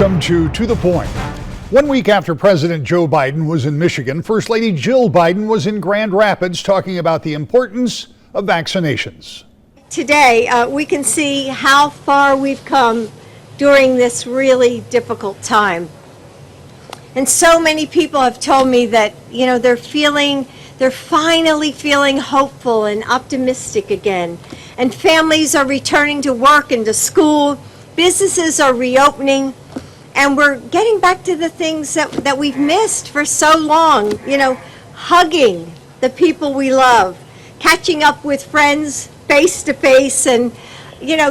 Welcome to the Point. 1 week after President Joe Biden was in Michigan, First Lady Jill Biden was in Grand Rapids talking about the importance of vaccinations. Today, we can see how far we've come during this really difficult time. And so many people have told me that, they're finally feeling hopeful and optimistic again. And families are returning to work and to school. Businesses are reopening. And we're getting back to the things that we've missed for so long, hugging the people we love, catching up with friends face to face, and,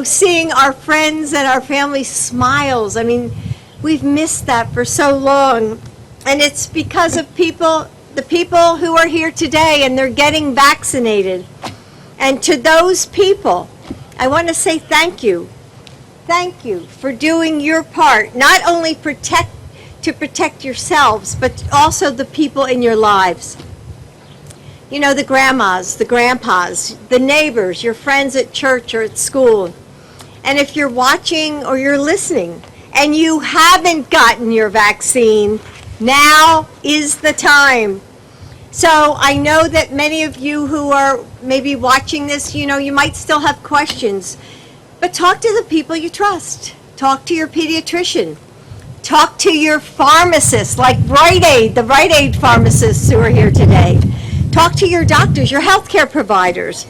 seeing our friends and our family smiles. I mean, we've missed that for so long. And it's because of the people who are here today, and they're getting vaccinated. And to those people, I want to say thank you. Thank you for doing your part, not only to protect yourselves, but also the people in your lives. The grandmas, the grandpas, the neighbors, your friends at church or at school. And if you're watching or you're listening and you haven't gotten your vaccine, now is the time. So I know that many of you who are maybe watching this, you might still have questions. But talk to the people you trust. Talk to your pediatrician. Talk to your pharmacist, like Rite Aid, the Rite Aid pharmacists who are here today. Talk to your doctors, your healthcare providers.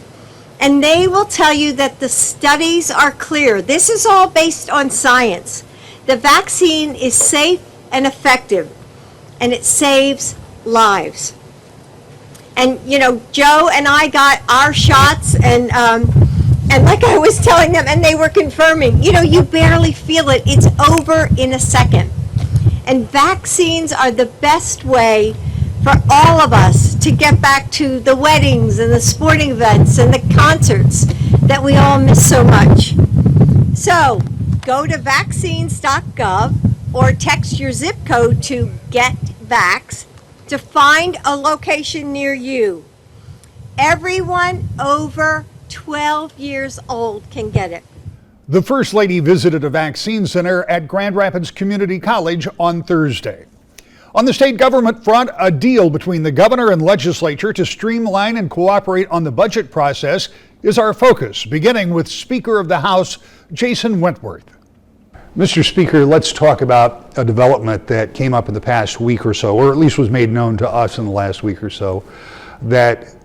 And they will tell you that the studies are clear. This is all based on science. The vaccine is safe and effective, and it saves lives. And, Joe and I got our shots, and like I was telling them, and they were confirming, you barely feel it. It's over in a second. And vaccines are the best way for all of us to get back to the weddings and the sporting events and the concerts that we all miss so much. So go to vaccines.gov or text your zip code to GetVax to find a location near you. Everyone over 12 years old can get it. The First Lady visited a vaccine center at Grand Rapids Community College on Thursday. On the state government front, a deal between the governor and legislature to streamline and cooperate on the budget process is our focus, beginning with Speaker of the House, Jason Wentworth. Mr. Speaker, let's talk about a development that came up in the past week or so, or at least was made known to us in the last week or so, that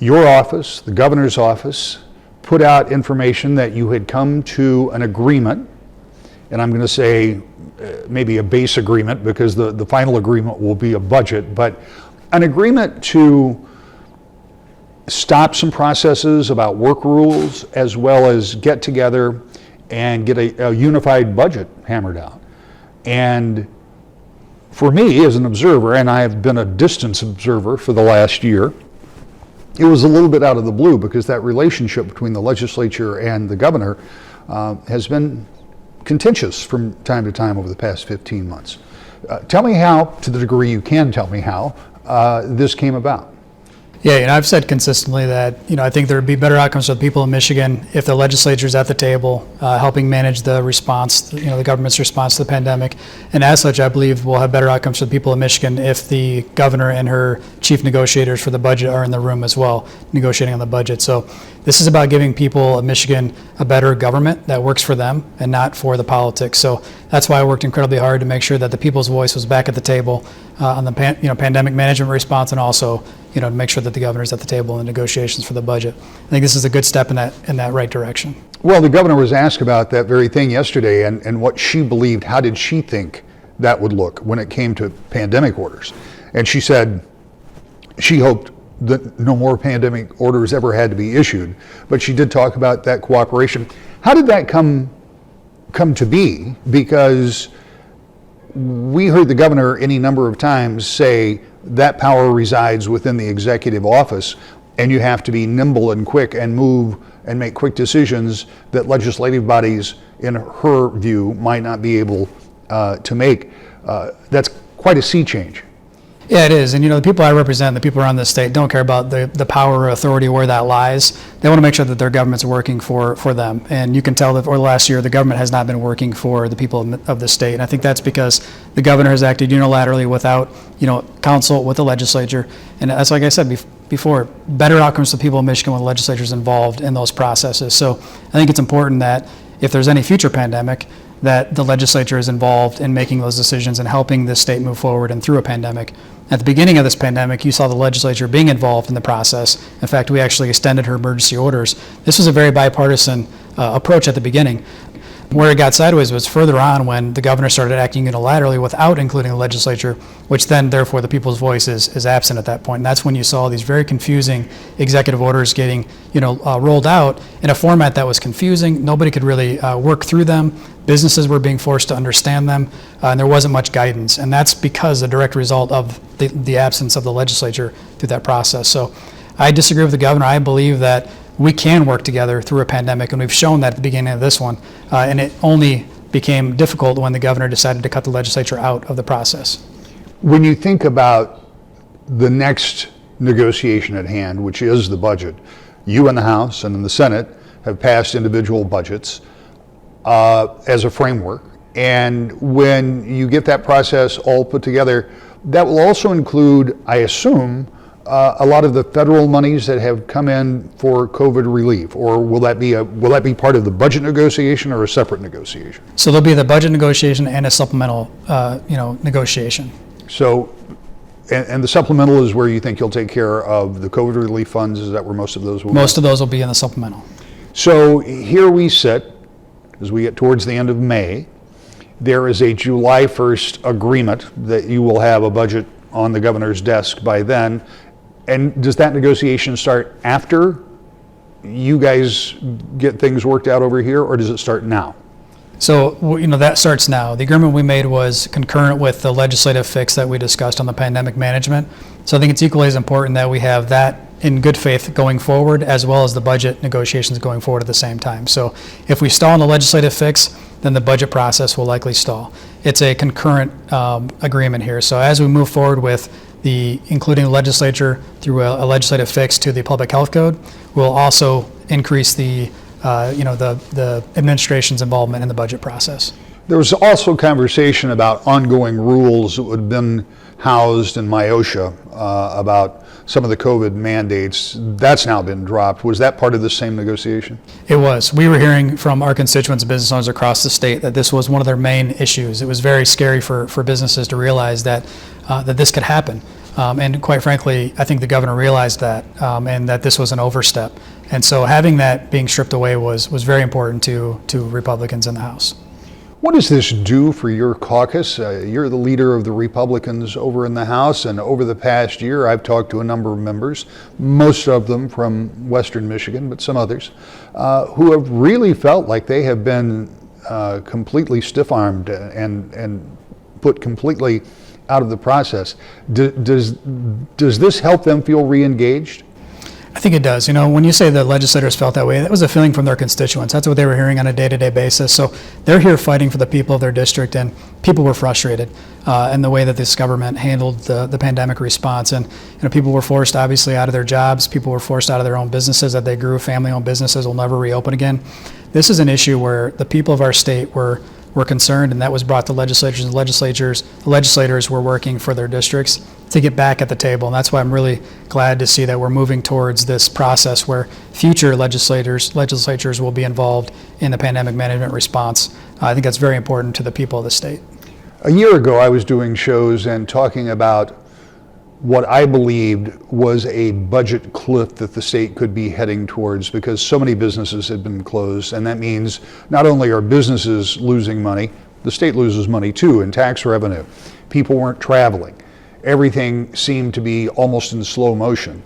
your office, the governor's office, put out information that you had come to an agreement, and I'm going to say maybe a base agreement because the final agreement will be a budget, but an agreement to stop some processes about work rules as well as get together and get a unified budget hammered out. And for me as an observer, and I have been a distance observer for the last year, it was a little bit out of the blue because that relationship between the legislature and the governor has been contentious from time to time over the past 15 months. Tell me how, to the degree you can tell me how, this came about. Yeah, I've said consistently that, I think there would be better outcomes for the people of Michigan if the legislature is at the table, helping manage the response, the government's response to the pandemic. And as such, I believe we'll have better outcomes for the people of Michigan if the governor and her chief negotiators for the budget are in the room as well, negotiating on the budget. So this is about giving people of Michigan a better government that works for them and not for the politics. So that's why I worked incredibly hard to make sure that the people's voice was back at the table on the pandemic management response, and also to make sure that the governor's at the table in the negotiations for the budget. I think this is a good step in that right direction. Well, the governor was asked about that very thing yesterday and what she believed, how did she think that would look when it came to pandemic orders? And she said she hoped that no more pandemic orders ever had to be issued, but she did talk about that cooperation. How did that come to be? Because we heard the governor any number of times say that power resides within the executive office, and you have to be nimble and quick and move and make quick decisions that legislative bodies, in her view, might not be able to make. That's quite a sea change. Yeah, it is. And, the people I represent, the people around the state, don't care about the power or authority where that lies. They want to make sure that their government's working for them. And you can tell that over the last year, the government has not been working for the people of the state. And I think that's because the governor has acted unilaterally without, counsel with the legislature. And that's, like I said before, better outcomes for the people of Michigan when the legislature is involved in those processes. So I think it's important that if there's any future pandemic, that the legislature is involved in making those decisions and helping the state move forward and through a pandemic. At the beginning of this pandemic, you saw the legislature being involved in the process. In fact, we actually extended her emergency orders. This was a very bipartisan approach at the beginning. Where it got sideways was further on when the governor started acting unilaterally without including the legislature, which then, therefore, the people's voice is absent at that point. And that's when you saw these very confusing executive orders getting, rolled out in a format that was confusing. Nobody could really work through them. Businesses were being forced to understand them, and there wasn't much guidance. And that's because a direct result of the absence of the legislature through that process. So I disagree with the governor. I believe that we can work together through a pandemic, and we've shown that at the beginning of this one, and it only became difficult when the governor decided to cut the legislature out of the process. When you think about the next negotiation at hand, which is the budget, you in the House and in the Senate have passed individual budgets as a framework, and when you get that process all put together, that will also include, I assume, a lot of the federal monies that have come in for COVID relief, or will that be part of the budget negotiation or a separate negotiation? So there'll be the budget negotiation and a supplemental, negotiation. So, and the supplemental is where you think you'll take care of the COVID relief funds. Is that where most of those will? Most of those will be in the supplemental. So here we sit as we get towards the end of May. There is a July 1st agreement that you will have a budget on the governor's desk by then. And does that negotiation start after you guys get things worked out over here, or does it start now? So, that starts now. The agreement we made was concurrent with the legislative fix that we discussed on the pandemic management. So I think it's equally as important that we have that in good faith going forward, as well as the budget negotiations going forward at the same time. So if we stall on the legislative fix, then the budget process will likely stall. It's a concurrent agreement here. So as we move forward with including the legislature through a legislative fix to the public health code, we'll also increase the administration's involvement in the budget process. There was also conversation about ongoing rules that would have been housed in MIOSHA about some of the COVID mandates. That's now been dropped. Was that part of the same negotiation? It was. We were hearing from our constituents and business owners across the state that this was one of their main issues. It was very scary for businesses to realize that this could happen. And quite frankly, I think the governor realized that and that this was an overstep. And so having that being stripped away was very important to Republicans in the House. What does this do for your caucus? You're the leader of the Republicans over in the House, and over the past year I've talked to a number of members, most of them from Western Michigan, but some others, who have really felt like they have been completely stiff-armed and put completely out of the process. Does this help them feel re-engaged? I think it does. When you say the legislators felt that way, that was a feeling from their constituents. That's what they were hearing on a day-to-day basis. So they're here fighting for the people of their district, and people were frustrated in the way that this government handled the pandemic response. And people were forced, obviously, out of their jobs. People were forced out of their own businesses that they grew. Family-owned businesses will never reopen again. This is an issue where the people of our state were concerned, and that was brought to legislatures, and the legislators were working for their districts to get back at the table. And that's why I'm really glad to see that we're moving towards this process where future legislators will be involved in the pandemic management response. I think that's very important to the people of the state. A year ago, I was doing shows and talking about what I believed was a budget cliff that the state could be heading towards because so many businesses had been closed. And that means not only are businesses losing money, the state loses money too in tax revenue. People weren't traveling. Everything seemed to be almost in slow motion.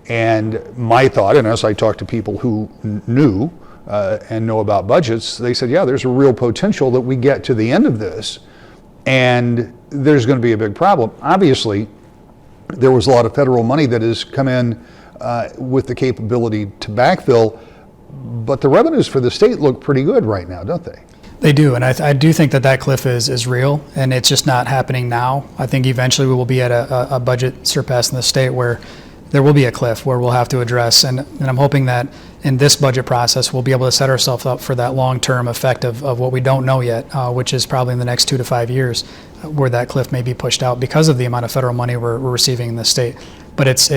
And my thought, and as I talked to people who knew and know about budgets, they said, yeah, there's a real potential that we get to the end of this and there's going to be a big problem. Obviously, there was a lot of federal money that has come in with the capability to backfill, but the revenues for the state look pretty good right now, don't they? They do, and I do think that cliff is real, and it's just not happening now. I think eventually we will be at a budget surpass in the state where there will be a cliff where we'll have to address, and I'm hoping that in this budget process we'll be able to set ourselves up for that long-term effect of what we don't know yet, which is probably in the next 2 to 5 years, where that cliff may be pushed out because of the amount of federal money we're receiving in the state. But it's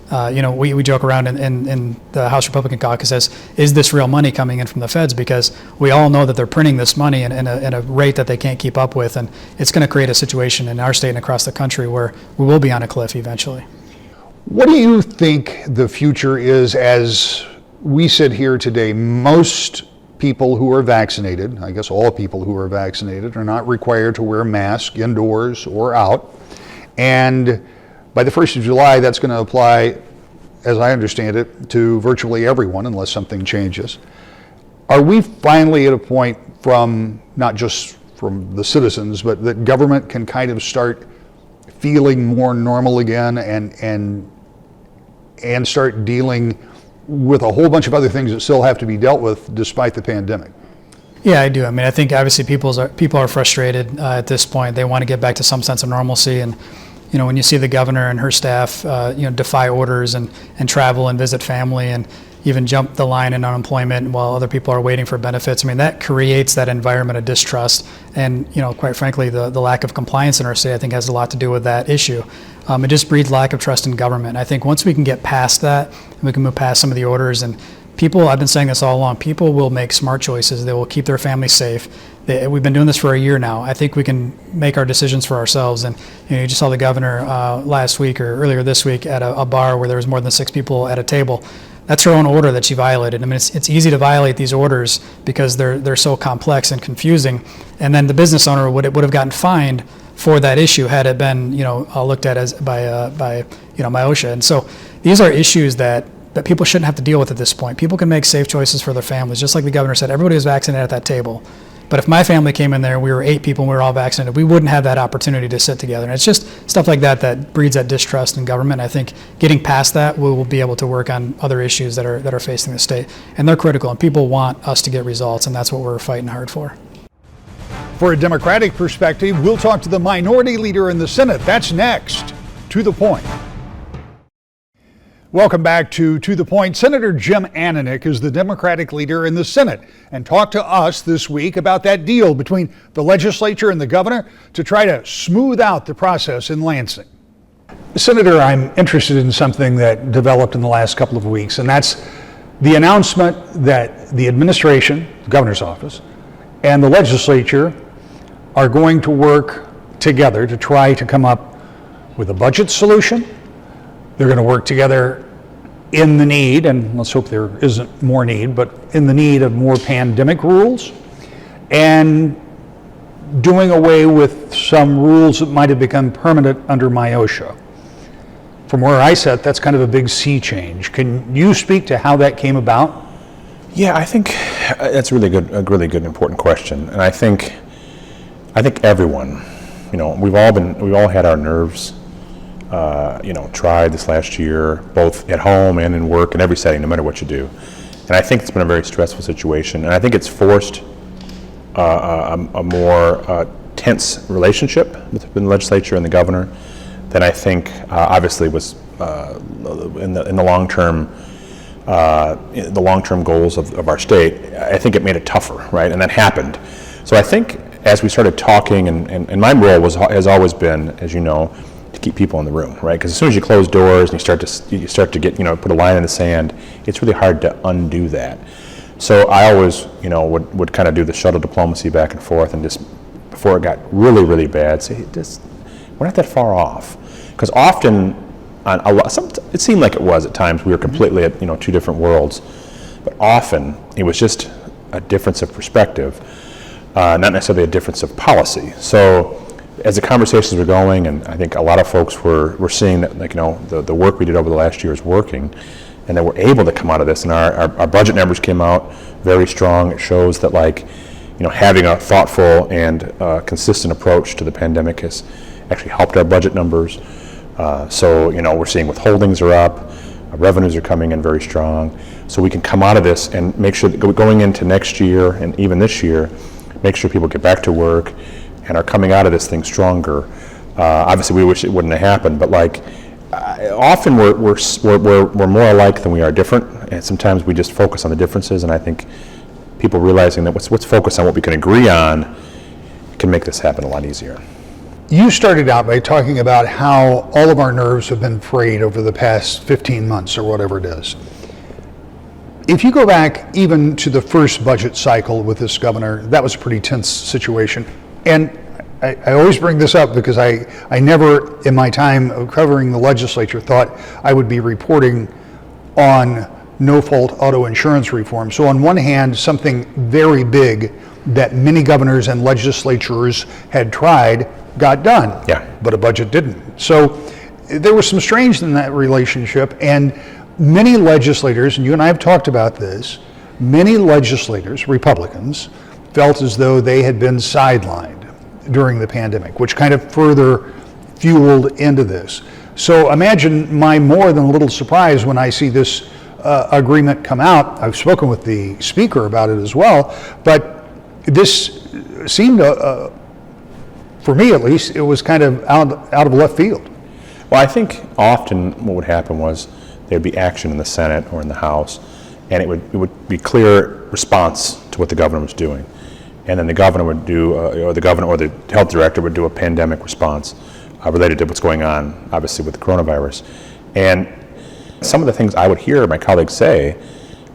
we joke around in the House Republican caucus as, is this real money coming in from the feds? Because we all know that they're printing this money in a rate that they can't keep up with, and it's going to create a situation in our state and across the country where we will be on a cliff eventually. What do you think the future is as we sit here today? Most people who are vaccinated, I guess all people who are vaccinated, are not required to wear a mask indoors or out. And by the 1st of July, that's going to apply, as I understand it, to virtually everyone unless something changes. Are we finally at a point from, not just from the citizens, but that government can kind of start feeling more normal again and start dealing with a whole bunch of other things that still have to be dealt with despite the pandemic? Yeah, I do. I mean, I think obviously people are frustrated at this point. They want to get back to some sense of normalcy, and when you see the governor and her staff, defy orders and travel and visit family and even jump the line in unemployment while other people are waiting for benefits, I mean, that creates that environment of distrust. And, quite frankly, the lack of compliance in our state, I think, has a lot to do with that issue. It just breeds lack of trust in government. I think once we can get past that, and we can move past some of the orders, and people, I've been saying this all along, people will make smart choices. They will keep their families safe. We've been doing this for a year now. I think we can make our decisions for ourselves. And you just saw the governor last week or earlier this week at a bar where there was more than 6 people at a table. That's her own order that she violated. I mean, it's easy to violate these orders because they're so complex and confusing. And then the business owner would have gotten fined for that issue had it been looked at as by OSHA. And so these are issues that people shouldn't have to deal with at this point. People can make safe choices for their families, just like the governor said. Everybody was vaccinated at that table. But if my family came in there and we were 8 people and we were all vaccinated, we wouldn't have that opportunity to sit together. And it's just stuff like that breeds that distrust in government. I think getting past that, we will be able to work on other issues that are facing the state. And they're critical, and people want us to get results, and that's what we're fighting hard for. For a Democratic perspective, we'll talk to the minority leader in the Senate. That's next. To the Point. Welcome back to the Point. Senator Jim Ananich is the Democratic leader in the Senate and talked to us this week about that deal between the legislature and the governor to try to smooth out the process in Lansing. Senator, I'm interested in something that developed in the last couple of weeks, and that's the announcement that the administration, the governor's office, and the legislature are going to work together to try to come up with a budget solution. They're going to work together in the need, and let's hope there isn't more need, but in the need of more pandemic rules, and doing away with some rules that might have become permanent under OSHA. From where I sit, that's kind of a big sea change. Can you speak to how that came about? Yeah, I think that's a really good, important question, and I think everyone, we've all had our nerves tried this last year, both at home and in work and every setting, no matter what you do. And I think it's been a very stressful situation, and I think it's forced a more tense relationship between the legislature and the governor than I think obviously was in the long-term goals of our state. I think it made it tougher, right? And that happened. So I think as we started talking, and my role has always been, as you know, to keep people in the room, right? Because as soon as you close doors and you start to get, put a line in the sand, it's really hard to undo that. So I always, would kind of do the shuttle diplomacy back and forth, and just before it got really, really bad, say, we're not that far off. Because often, it seemed like it was at times. We were completely at, 2 different worlds, but often it was just a difference of perspective, not necessarily a difference of policy. So as the conversations were going, and I think a lot of folks were seeing that, the work we did over the last year is working, and that we're able to come out of this. And our budget numbers came out very strong. It shows that, having a thoughtful and consistent approach to the pandemic has actually helped our budget numbers. So we're seeing withholdings are up, our revenues are coming in very strong. So we can come out of this and make sure that going into next year and even this year, make sure people get back to work and are coming out of this thing stronger. Obviously, we wish it wouldn't have happened, but like, often we're more alike than we are different, and sometimes we just focus on the differences, and I think people realizing that let's focus on what we can agree on can make this happen a lot easier. You started out by talking about how all of our nerves have been frayed over the past 15 months or whatever it is. If you go back even to the first budget cycle with this governor, that was a pretty tense situation. And I always bring this up because I never, in my time of covering the legislature, thought I would be reporting on no-fault auto insurance reform. So on one hand, something very big that many governors and legislatures had tried got done, but a budget didn't. So there was some strange in that relationship, and many legislators, and you and I have talked about this, many legislators, Republicans, felt as though they had been sidelined during the pandemic, which kind of further fueled into this. So imagine my more than a little surprise when I see this agreement come out. I've spoken with the speaker about it as well, but this seemed, for me at least, it was kind of out of left field. Well, I think often what would happen was there'd be action in the Senate or in the House, and it would be clear response to what the governor was doing. And then the governor would do, or the governor or the health director would do a pandemic response related to what's going on, obviously, with the coronavirus. And some of the things I would hear my colleagues say,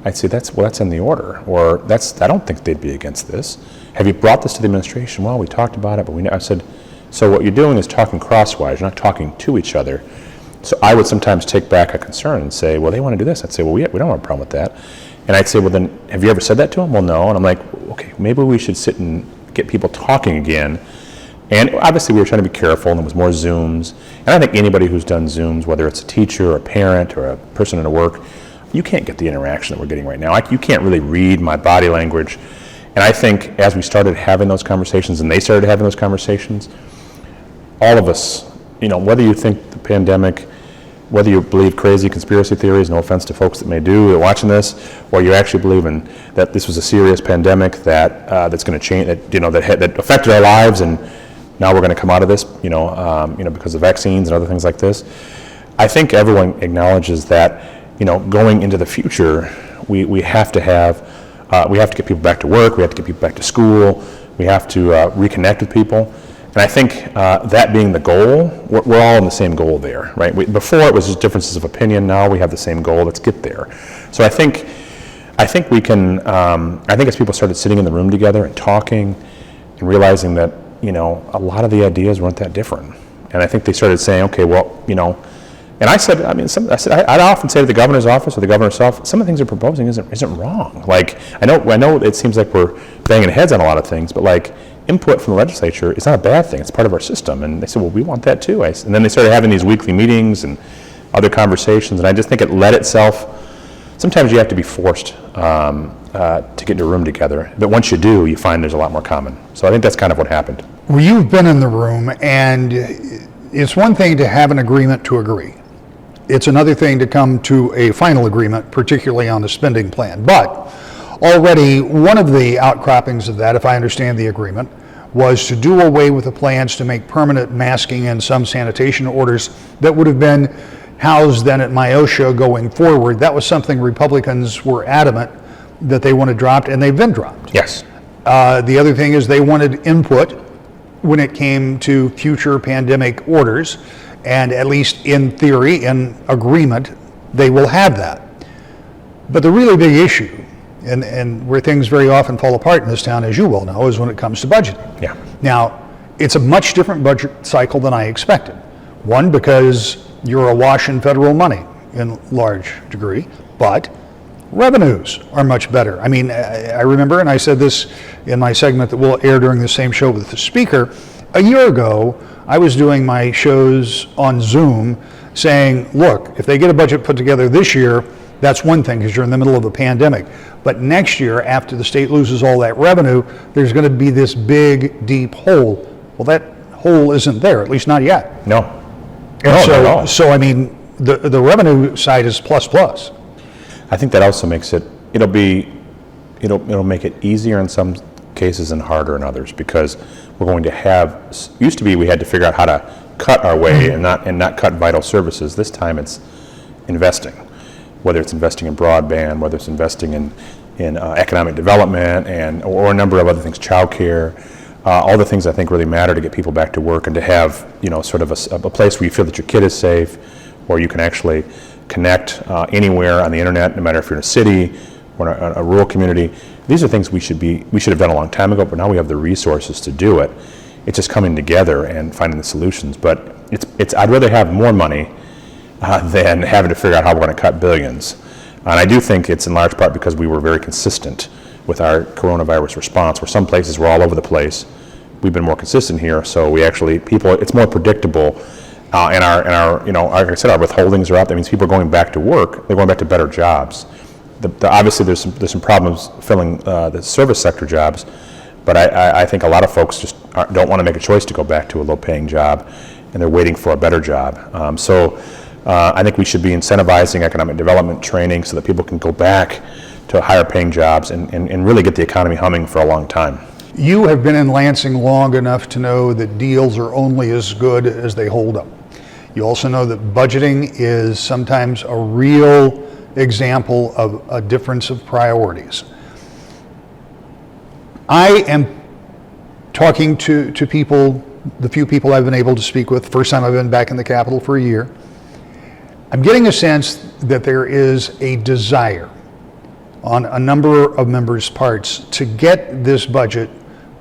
I'd say, that's in the order, or I don't think they'd be against this. Have you brought this to the administration? Well, we talked about it, but I said, so what you're doing is talking crosswise, you're not talking to each other. So I would sometimes take back a concern and say, well, they want to do this. I'd say, well, we don't have a problem with that. And I'd say, well, then, have you ever said that to them? Well, no. And I'm like, okay, maybe we should sit and get people talking again. And obviously, we were trying to be careful, and there was more Zooms. And I think anybody who's done Zooms, whether it's a teacher or a parent or a person in a work, you can't get the interaction that we're getting right now. You can't really read my body language. And I think as we started having those conversations, and they started having those conversations, all of us, whether you think the pandemic, whether you believe crazy conspiracy theories, no offense to folks that may do, that are watching this, or you actually believe in that this was a serious pandemic that's going to change, that affected our lives, and now we're going to come out of this, because of vaccines and other things like this. I think everyone acknowledges that, going into the future, we have to get people back to work, we have to get people back to school, we have to reconnect with people. And I think that being the goal, we're all in the same goal there, right? Before it was just differences of opinion. Now we have the same goal. Let's get there. So I think we can. I think as people started sitting in the room together and talking, and realizing that a lot of the ideas weren't that different, and I think they started saying, okay, well, And I said, I'd often say to the governor's office or the governor himself, some of the things they're proposing isn't wrong. Like I know it seems like we're banging heads on a lot of things, but like. Input from the legislature is not a bad thing. It's part of our system. And they said, well, we want that too. And then they started having these weekly meetings and other conversations. And I just think it led itself. Sometimes you have to be forced to get in a room together. But once you do, you find there's a lot more common. So I think that's kind of what happened. Well, you've been in the room, and it's one thing to have an agreement to agree. It's another thing to come to a final agreement, particularly on the spending plan. But already, one of the outcroppings of that, if I understand the agreement, was to do away with the plans to make permanent masking and some sanitation orders that would have been housed then at MIOSHA going forward. That was something Republicans were adamant that they wanted dropped, and they've been dropped. Yes. The other thing is they wanted input when it came to future pandemic orders, and at least in theory, in agreement, they will have that. But the really big issue, and where things very often fall apart in this town, as you well know, is when it comes to budgeting. Yeah. Now, it's a much different budget cycle than I expected. One, because you're awash in federal money in large degree, but revenues are much better. I mean, I remember, and I said this in my segment that will air during the same show with the speaker, a year ago, I was doing my shows on Zoom saying, look, if they get a budget put together this year, that's one thing because you're in the middle of a pandemic. But next year, after the state loses all that revenue, there's going to be this big, deep hole. Well, that hole isn't there, at least not yet. No. And not at all. So I mean, the revenue side is plus I think that also makes it'll make it easier in some cases and harder in others, because we're going to have, used to be we had to figure out how to cut our way and not cut vital services. This time it's investing, whether it's investing in broadband, whether it's investing in economic development or a number of other things, childcare, all the things I think really matter to get people back to work and to have, sort of a place where you feel that your kid is safe, where you can actually connect anywhere on the internet, no matter if you're in a city or in a rural community. These are things we should have done a long time ago, but now we have the resources to do it. It's just coming together and finding the solutions. But I'd rather have more money than having to figure out how we're going to cut billions. And I do think it's in large part because we were very consistent with our coronavirus response, where some places were all over the place. We've been more consistent here, so we actually, it's more predictable. And our, like I said, our withholdings are up. That means people are going back to work. They're going back to better jobs. Obviously, there's some problems filling the service sector jobs, but I think a lot of folks just don't want to make a choice to go back to a low-paying job, and they're waiting for a better job. So I think we should be incentivizing economic development training so that people can go back to higher-paying jobs and really get the economy humming for a long time. You have been in Lansing long enough to know that deals are only as good as they hold up. You also know that budgeting is sometimes a real example of a difference of priorities. I am talking to people, the few people I've been able to speak with, first time I've been back in the Capitol for a year. I'm getting a sense that there is a desire on a number of members' parts to get this budget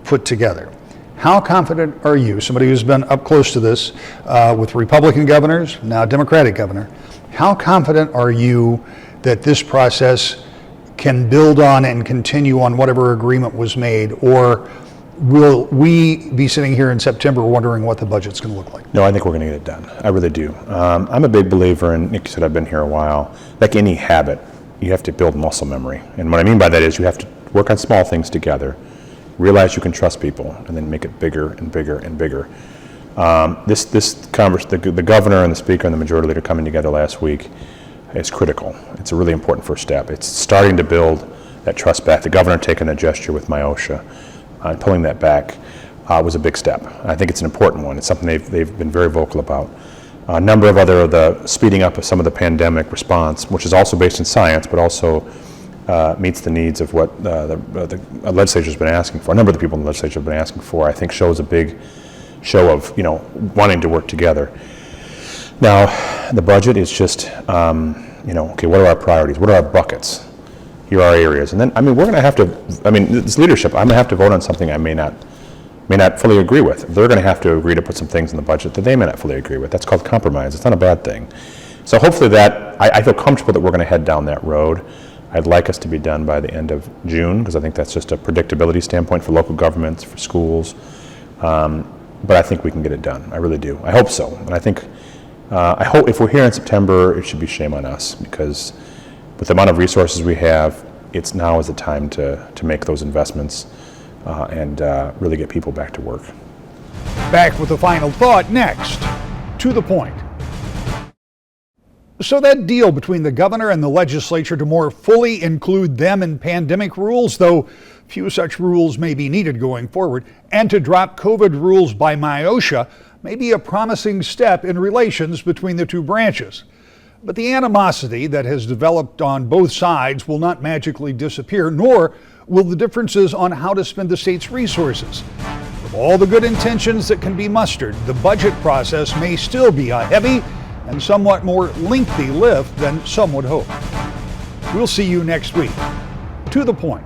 put together. How confident are you, somebody who's been up close to this with Republican governors, now Democratic governor, how confident are you that this process can build on and continue on whatever agreement was made, or will we be sitting here in September wondering what the budget's going to look like? No, I think we're going to get it done. I really do. I'm a big believer in, Nick said I've been here a while, like any habit, you have to build muscle memory. And what I mean by that is you have to work on small things together, realize you can trust people, and then make it bigger and bigger and bigger. The governor and the speaker and the majority leader coming together last week is critical. It's a really important first step. It's starting to build that trust back. The governor taking a gesture with MIOSHA and pulling that back was a big step. I think it's an important one. It's something they've been very vocal about. A number of the speeding up of some of the pandemic response, which is also based in science, but also meets the needs of what the legislature's been asking for. A number of the people in the legislature have been asking for, I think shows a big show of, wanting to work together. Now, the budget is just, okay, what are our priorities? What are our buckets? Here are our areas. And then, we're going to have to, this leadership, I'm going to have to vote on something I may not fully agree with. They're going to have to agree to put some things in the budget that they may not fully agree with. That's called compromise. It's not a bad thing. So hopefully I feel comfortable that we're going to head down that road. I'd like us to be done by the end of June, because I think that's just a predictability standpoint for local governments, for schools. But I think we can get it done. I really do. I hope so. And I hope if we're here in September, it should be shame on us, because with the amount of resources we have, now is the time to make those investments and really get people back to work. Back with the final thought next. To the point. So that deal between the governor and the legislature to more fully include them in pandemic rules, though few such rules may be needed going forward, and to drop COVID rules by MIOSHA may be a promising step in relations between the two branches. But the animosity that has developed on both sides will not magically disappear, nor will the differences on how to spend the state's resources. With all the good intentions that can be mustered, the budget process may still be a heavy and somewhat more lengthy lift than some would hope. We'll see you next week. To the point.